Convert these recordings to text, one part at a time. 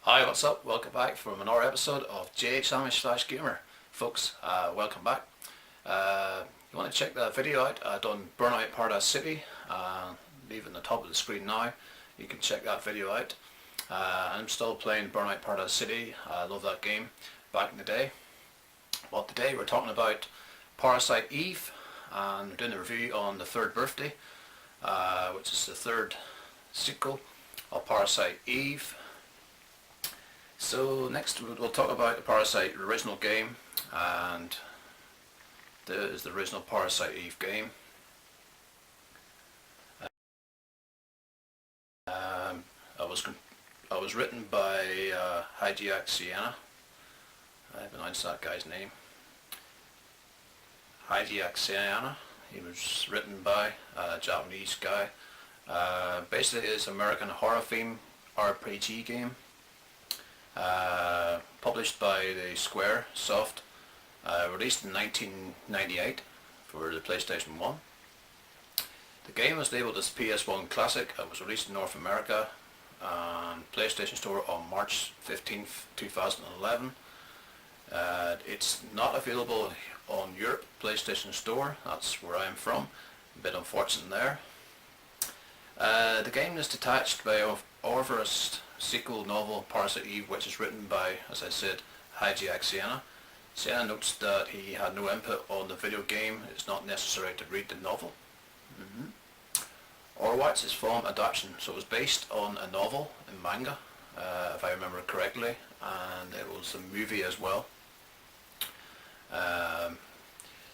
Hi, what's up? Welcome back from another episode of JSamish/Gamer. Folks, welcome back. You want to check that video out? I've done Burnout Paradise City. Leave it on the top of the screen now. You can check that video out. I'm still playing Burnout Paradise City. I love that game back in the day. Well, today we're talking about Parasite Eve, and we're doing a review on the third birthday, which is the third sequel of Parasite Eve. So next we'll talk about the Parasite original game, and there is the original Parasite Eve game. I was written by Hideaki Sienna. I pronounced that guy's name. Hideaki Sienna. He was written by a Japanese guy. Basically, it's an American horror theme RPG game. Published by the Square Soft, released in 1998 for the PlayStation 1. The game was labeled as PS1 Classic and was released in North America and PlayStation Store on March 15th, 2011. It's not available on Europe PlayStation Store, that's where I'm from, a bit unfortunate there. The game is detached by Orville's sequel novel Parasite Eve, which is written by, as I said, Hideaki Sienna. Sienna notes that he had no input on the video game. It's not necessary to read the novel. Orwat's is film adaptation, so it was based on a novel in manga, if I remember correctly, and it was a movie as well. The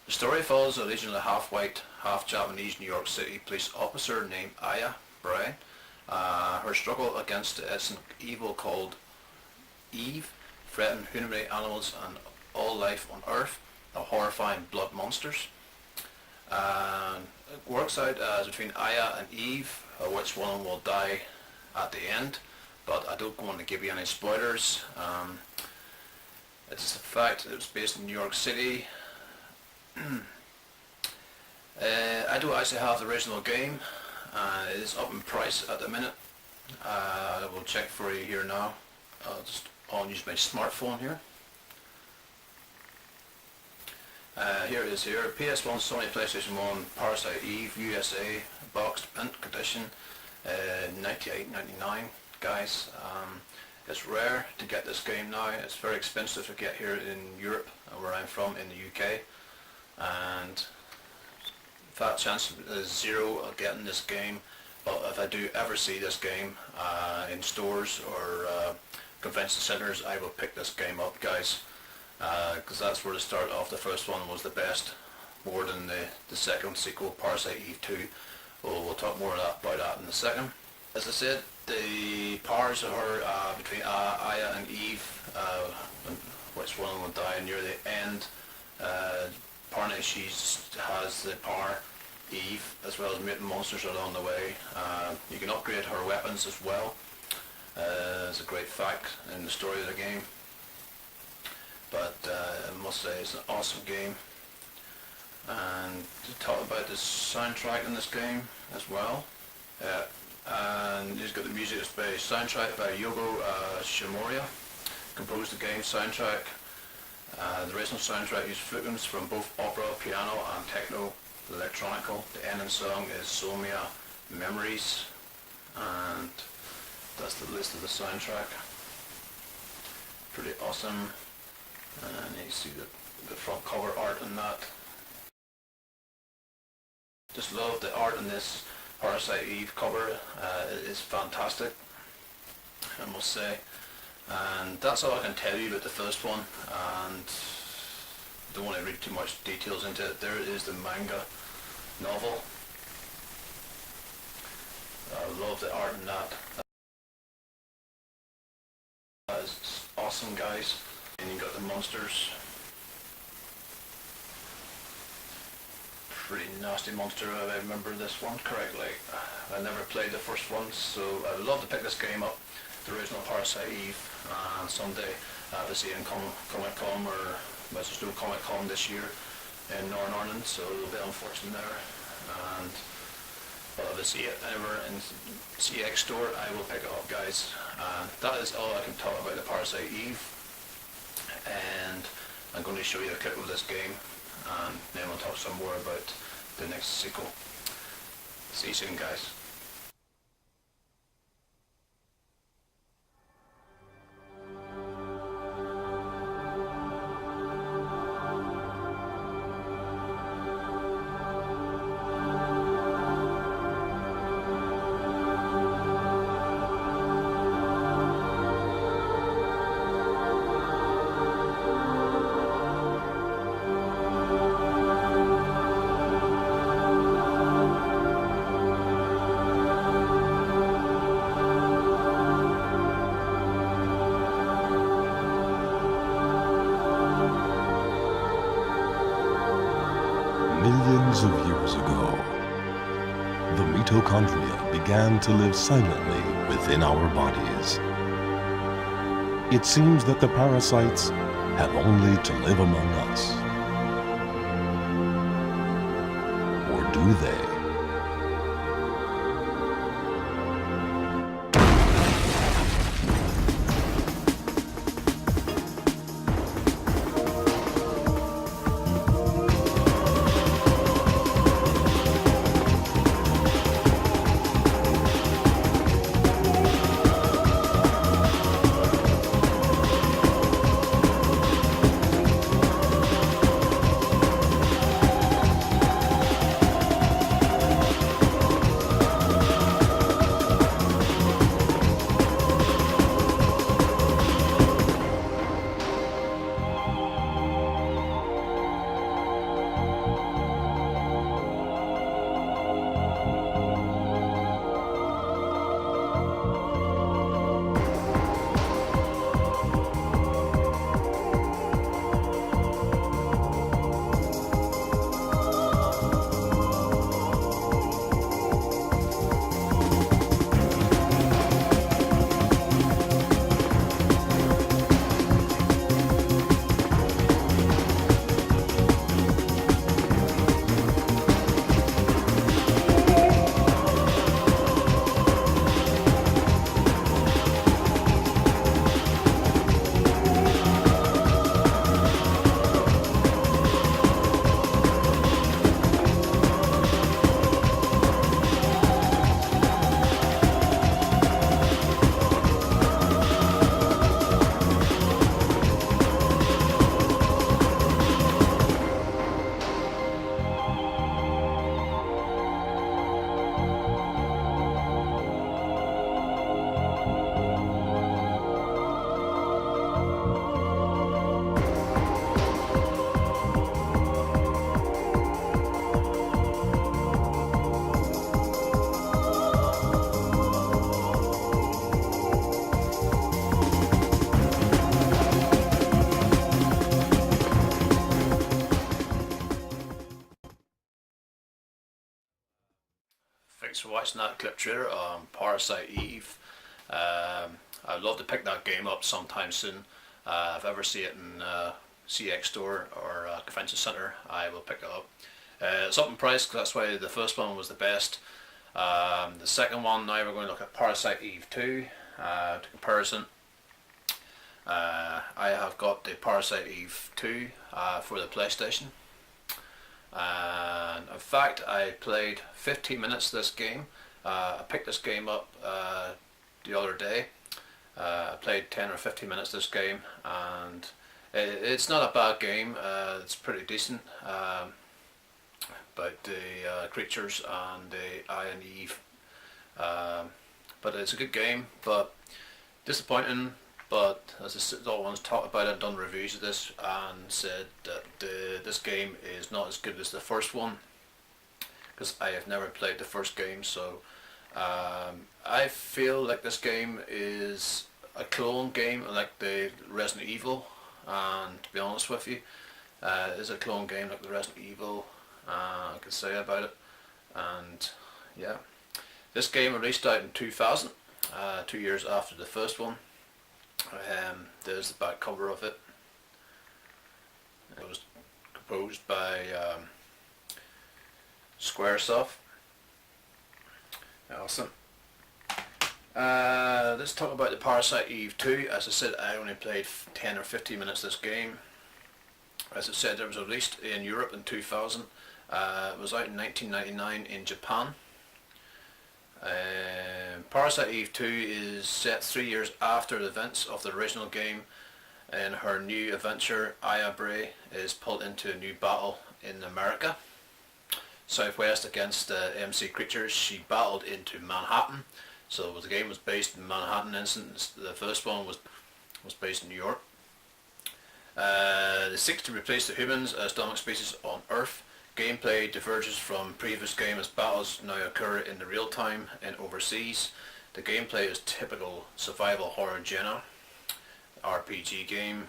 story follows a originally half-white, half-Japanese New York City police officer named Aya Brian. Her struggle against the essence evil called Eve, threatening human animals and all life on Earth, the horrifying blood monsters. It works out as between Aya and Eve, which one will die at the end, but I don't want to give you any spoilers. It's a fact it was based in New York City. I do actually have the original game. It is up in price at the minute. I will check for you here now. I'll use my smartphone here. Here it is here. PS1, Sony PlayStation 1, Parasite Eve, USA, boxed print condition, $98.99, guys. It's rare to get this game now. It's very expensive to get here in Europe, where I'm from, in the UK. And fat chance is zero of getting this game, but if I do ever see this game in stores or convention centres, I will pick this game up, guys, because that's where to start off. The first one was the best, more than the second sequel, Parasite Eve 2. We'll talk more about that in a second. As I said, the powers are between Aya and Eve, which one will die near the end. Apparently she has the power, Eve, as well as mutant monsters along the way. You can upgrade her weapons as well. It's a great fact in the story of the game. But I must say it's an awesome game. And to talk about the soundtrack in this game as well. And he's got the music by soundtrack by Yogo Shimoria. Composed the game soundtrack. The original soundtrack used flukings from both opera, piano and techno electronical. The ending song is Somia Memories, and that's the list of the soundtrack. Pretty awesome. And you see the front cover art in that. Just love the art in this Parasite Eve cover. It is fantastic, I must say. And that's all I can tell you about the first one, and don't want to read too much details into it. There is the manga novel. I love the art in that. That is awesome, guys. And you got the monsters. Pretty nasty monster, if I remember this one correctly. I never played the first one, so I would love to pick this game up, the original Parasite Eve, and someday to see it in Comic Con, or there's no Comic Con this year in Northern Ireland, so it'll be unfortunate there. And but if I see it ever in CX store, I will pick it up, guys. That is all I can talk about the Parasite Eve, and I'm going to show you a clip of this game, and then we'll talk some more about the next sequel. See you soon, guys. Millions of years ago, the mitochondria began to live silently within our bodies. It seems that the parasites have only to live among us. Or do they? Thanks for watching that clip trailer on Parasite Eve. I'd love to pick that game up sometime soon. If I ever see it in CX store or convention center, I will pick it up. It's up in price, because that's why the first one was the best. The second one, now we're going to look at Parasite Eve 2 to comparison. I have got the Parasite Eve 2 for the PlayStation. And in fact, I played 15 minutes of this game. I picked this game up the other day. I played 10 or 15 minutes of this game, and it's not a bad game. It's pretty decent. About the creatures and the Iron Eve. But it's a good game, but disappointing. But as the other ones talked about it and done reviews of this and said that this game is not as good as the first one, because I have never played the first game. So I feel like this game is a clone game like the Resident Evil, and to be honest with you, it is a clone game like the Resident Evil. I can say about it. And yeah, this game released out in 2000, 2 years after the first one. There's the back cover of it. It was composed by Squaresoft. Awesome. Let's talk about the Parasite Eve 2. As I said, I only played 10 or 15 minutes of this game. As I said, it was released in Europe in 2000. It was out in 1999 in Japan. Parasite Eve 2 is set 3 years after the events of the original game. In her new adventure, Aya Bray is pulled into a new battle in America. Southwest against MC creatures. She battled into Manhattan. So the game was based in Manhattan instance. The first one was based in New York. They seek to replace the humans as dominant species on Earth. Gameplay diverges from previous game as battles now occur in the real time and overseas. The gameplay is typical survival horror genre, RPG game.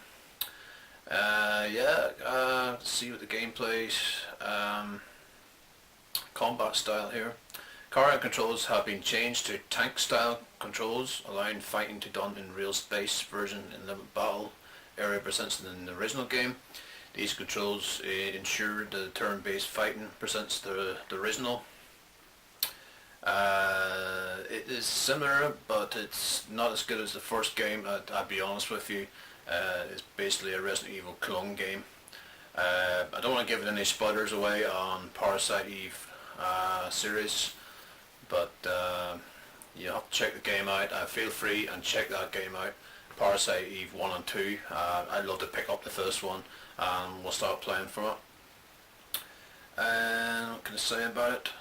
See what the gameplay combat style here. Current controls have been changed to tank style controls, allowing fighting to be done in real space version in the battle area presents in the original game. These controls ensure the turn-based fighting presents the original. It is similar, but it's not as good as the first game. I'll be honest with you. It's basically a Resident Evil clone game. I don't want to give any spoilers away on Parasite Eve series, but you have to check the game out. Feel free and check that game out. Parasite Eve 1 and 2. I'd love to pick up the first one and we'll start playing from it. And what can I say about it?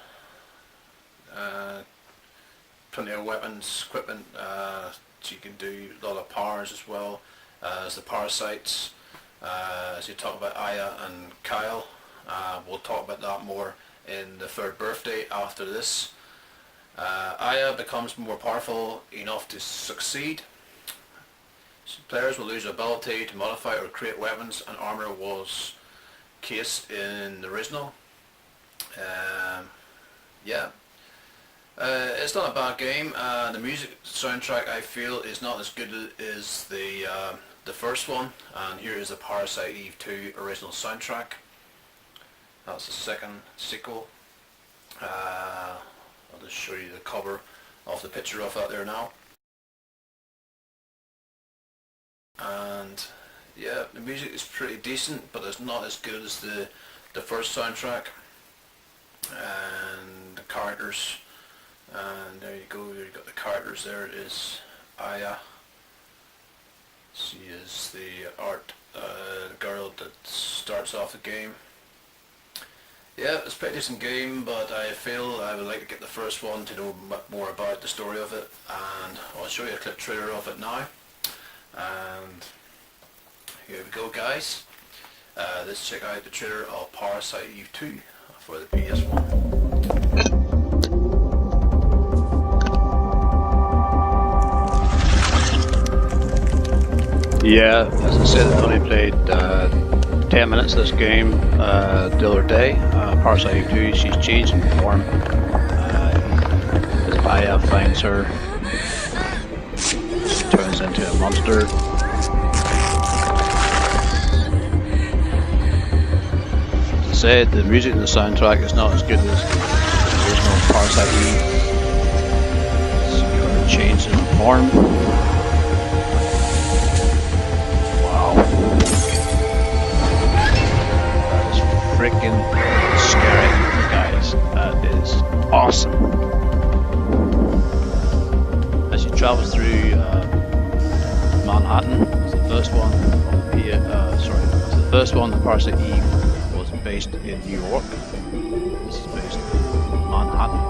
Plenty of weapons, equipment, so you can do a lot of powers as well as the parasites. As you talk about Aya and Kyle, we'll talk about that more in the third birthday after this. Aya becomes more powerful enough to succeed. So players will lose the ability to modify or create weapons and armor was case in the original. It's not a bad game. The music soundtrack I feel is not as good as the first one, and here is the Parasite Eve 2 original soundtrack. That's the second sequel. I'll just show you the cover of the picture of that there now. And yeah, the music is pretty decent, but it's not as good as the first soundtrack. And the characters, and there you go, you've got the characters. There it is, Aya. She is the art girl that starts off the game. Yeah, it's a pretty decent game, but I feel I would like to get the first one to know more about the story of it, and I'll show you a clip trailer of it now. And here we go, guys. Let's check out the trailer of Parasite Eve 2 for the PS1. Yeah, as I said, I only played 10 minutes of this game the other day. Parasite Eve 2, she's changed in form. As Aya finds her, she turns into a monster. As I said, the music and the soundtrack is not as good as the original Parasite Eve. It's kind of changed in form. Freaking scary, guys. That is awesome. As you travel through Manhattan, it's the first one. The first one, the Parasite Eve, was based in New York. This is based in Manhattan.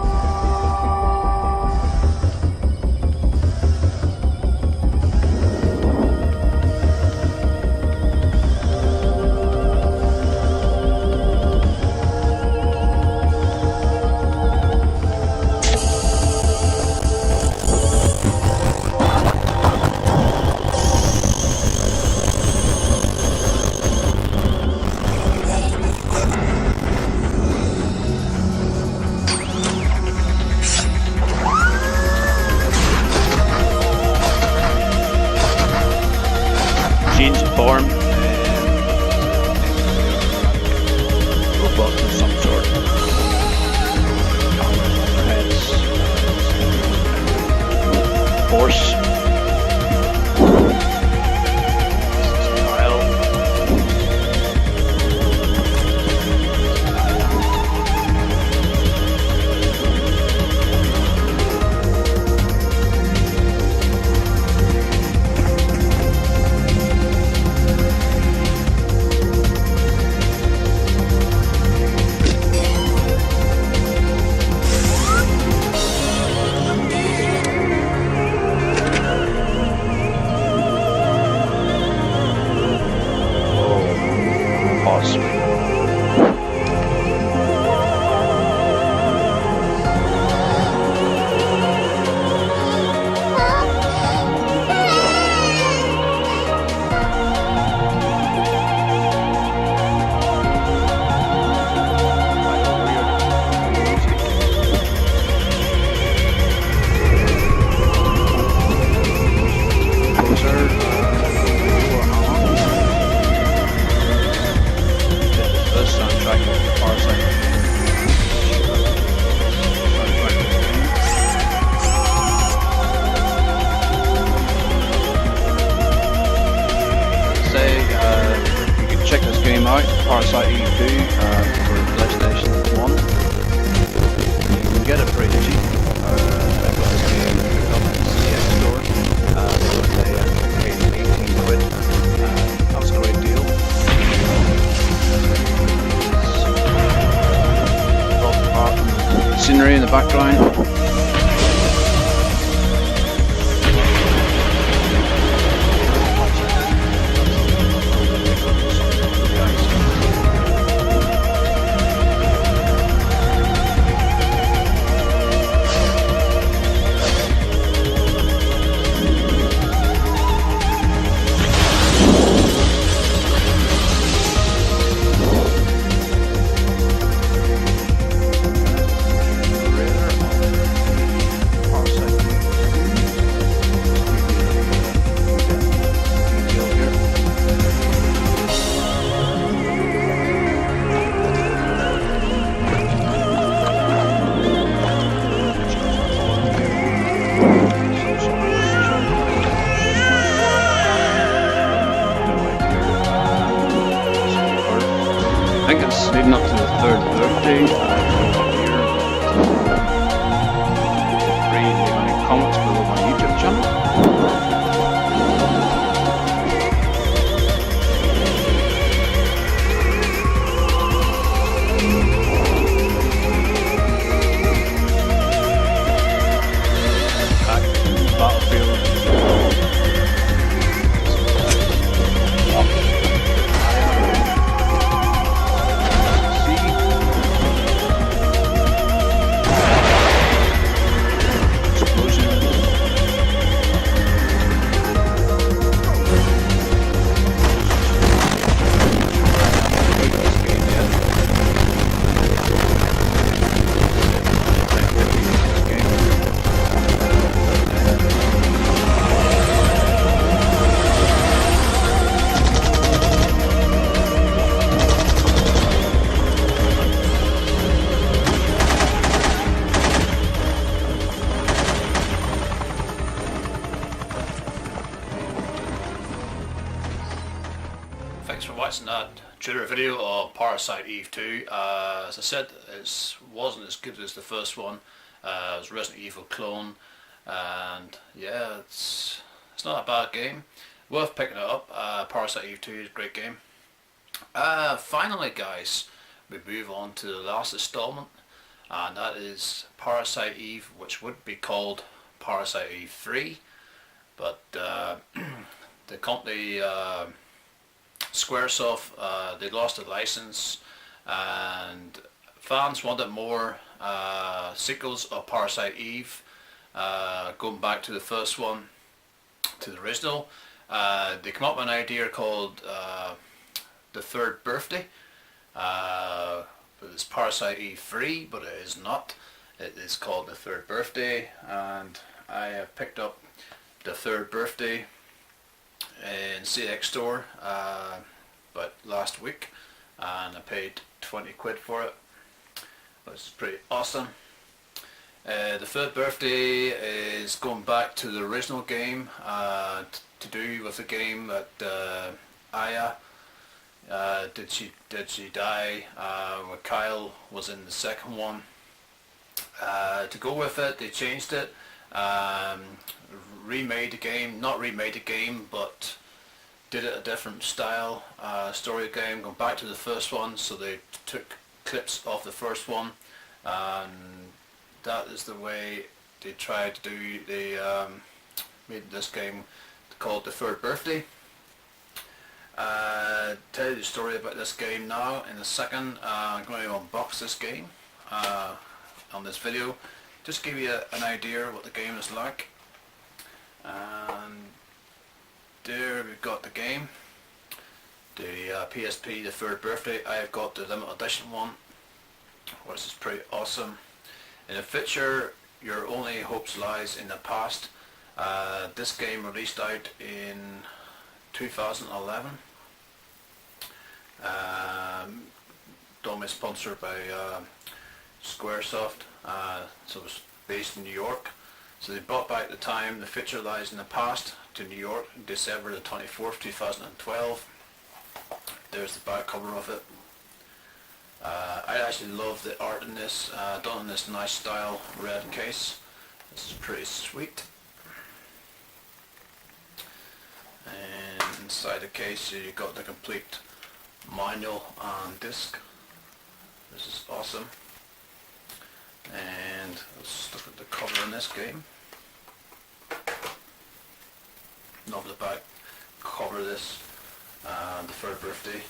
game out, Parasite Eve 2, for PlayStation 1. You can get it pretty cheap. I got this game picked up in the CX store the other day and paid 18 quid. That was a great deal. Love the art and scenery in the background. I think it's leading up to the third birthday. Read any comments below my YouTube channel. Back to Battlefield. Thanks for watching that trailer video of Parasite Eve 2. As I said, it wasn't as good as the first one. It was a Resident Evil clone, and yeah, it's not a bad game. Worth picking it up. Parasite Eve 2 is a great game. Finally, guys, we move on to the last installment, and that is Parasite Eve, which would be called Parasite Eve 3, but the company Squaresoft, they lost the license, and fans wanted more sequels of Parasite Eve, going back to the first one, to the original. They come up with an idea called The Third Birthday. It's Parasite Eve 3, but it is not. It is called The Third Birthday, and I have picked up The Third Birthday in CX store but last week, and I paid 20 quid for it, which is pretty awesome. The Third Birthday is going back to the original game, to do with the game that Aya, did she die when Kyle was in the second one. To go with it, they changed it, remade the game, not remade the game, but did it a different style, story game, going back to the first one. So they took clips of the first one, and that is the way they tried to do. They made this game called The Third Birthday. Tell you the story about this game now in a second. I'm going to unbox this game on this video, just give you an idea what the game is like. And there we've got the game, the PSP, The Third Birthday. I have got the limited edition one, which is pretty awesome. In the future, your only hopes lies in the past. This game released out in 2011. Domain sponsored by Squaresoft, so it was based in New York. So they brought back the time, the future lies in the past, to New York, December the 24th, 2012. there's the back cover of it. I actually love the art in this, done in this nice style red case. This is pretty sweet. And inside the case you got the complete manual and disc. This is awesome. And let's look at the cover in this game. Love the back cover of this, the third birthday.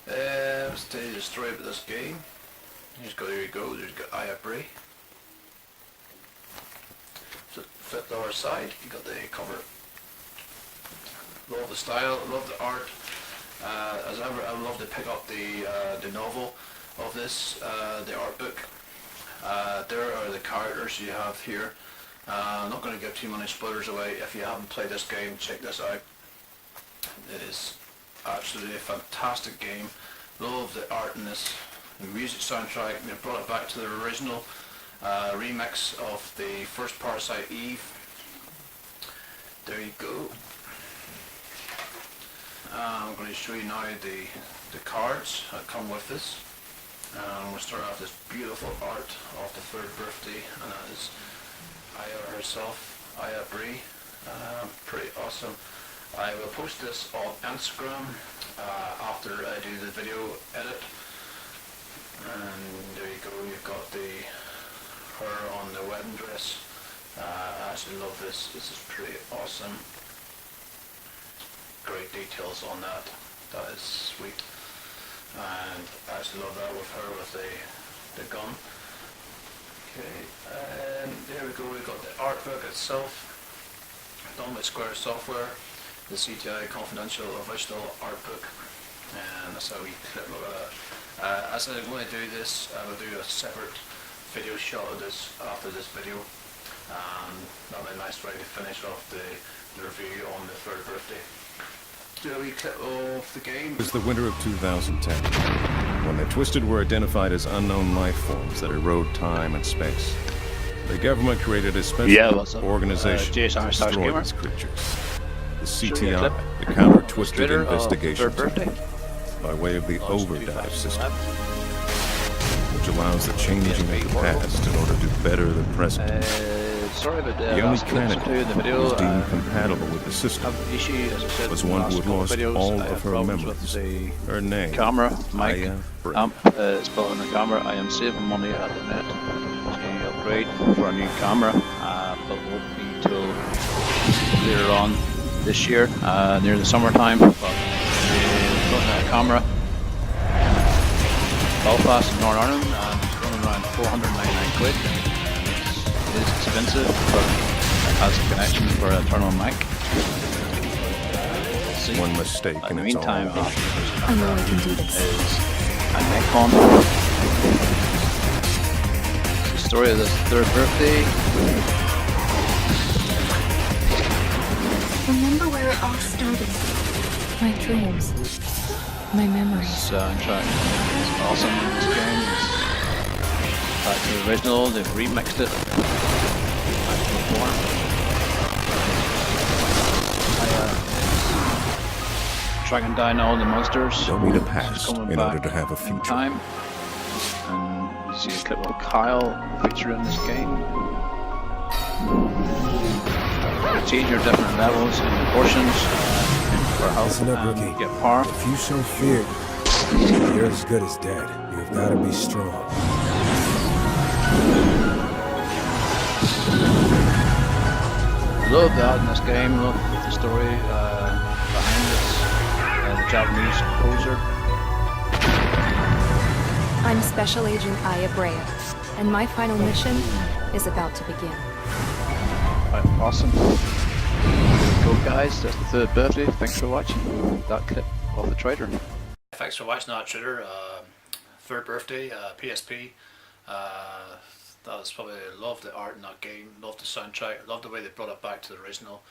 Let's tell you the story about this game. Here you go, there's got Aya Bray. So flip the other side, you got the cover. Love the style, love the art. As ever, I would love to pick up the novel of this, the art book. There are the characters you have here. I'm not going to give too many spoilers away. If you haven't played this game, check this out. It is absolutely a fantastic game. Love the art in this. The music soundtrack, they brought it back to the original remix of the first Parasite Eve. There you go. I'm going to show you now the cards that come with this. We'll start off this beautiful art of the third birthday, and that is Aya herself, Aya Bray. Pretty awesome. I will post this on Instagram after I do the video edit. And there you go, you've got her on the wedding dress. I actually love this. This is pretty awesome. Great details on that. That is sweet. And I actually love that with her with the gun. Okay, and there we go. We've got the art book itself, done with Square Software. The CTI Confidential Original Art Book, and that's how we clip look at that. As I'm going to do this, I will do a separate video shot of this after this video, and that'll be a nice way to finish off the review on the third birthday. Do a wee clip of the game. It was the winter of 2010, when the Twisted were identified as unknown life forms that erode time and space. The government created a special organization to destroy these creatures. The CTI, the Counter-Twisted Investigation Team, by way of the Overdrive system, which allows the changing of the past in order to better the present. The only candidate who was deemed compatible with the system was one who had lost all of her memories. Her name, camera, mic, Aya Bray. amp, it's built on the camera. I am saving money at the net to upgrade for a new camera, but won't be till later on this year, near the summertime. But built a camera, Belfast in Northern Ireland, and it's running around 499 quid. It is expensive, but it has a connection for a terminal mic. See. One mistake In and the it's meantime, all over. I know I can do this. Is a Nikon. It's the story of this third birthday. Remember where it all started. My dreams. My memories. Soundtrack is awesome in this game. It's back to the original, they've remixed it. Back to the form. Tracking down all the monsters. You don't need a She's past coming in order back to have a in future. time. And you see a clip of Kyle featured in this game. Change your different levels and portions for health Listen up, and rookie. get power. If you show fear, you're as good as dead. You've got to be strong. Love the art in this game, love the story behind this, the Japanese composer. I'm Special Agent Aya Bray, and my final mission is about to begin. Right, awesome. There you go guys, that's the third birthday. Thanks for watching that clip of the trailer. Thanks for watching that trailer. Third birthday, PSP. That was probably, love the art in that game, love the soundtrack, love the way they brought it back to the original.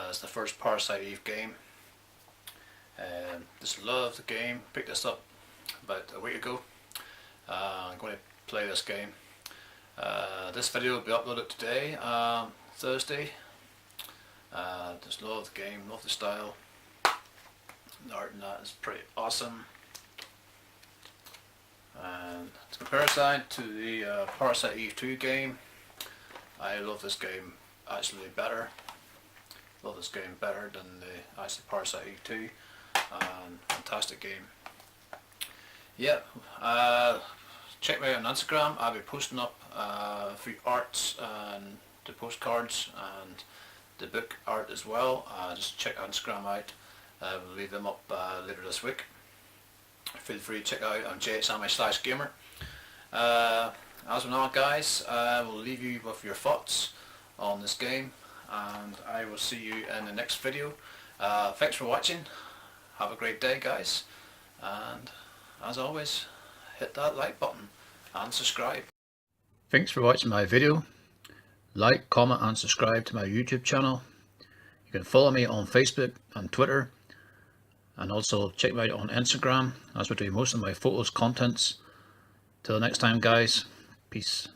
It's the first Parasite Eve game. Just love the game, picked this up about a week ago. I'm going to play this game. This video will be uploaded today, Thursday. Just love the game, love the style. The art and that is pretty awesome. And to comparison to the Parasite Eve 2 game, I love this game actually better. Love this game better than the actually Parasite Eve 2. Fantastic game. Yeah, check me out on Instagram. I'll be posting up free arts and the postcards and the book art as well. Just check Instagram out. We'll leave them up later this week. Feel free to check out on JSami/gamer. As of now, guys, I will leave you with your thoughts on this game, and I will see you in the next video. Thanks for watching. Have a great day, guys, and as always, hit that like button and subscribe. Thanks for watching my video. Like, comment and subscribe to my YouTube channel. You can follow me on Facebook and Twitter, and also check me out on Instagram, as we do most of my photos contents. Till next time, guys, peace.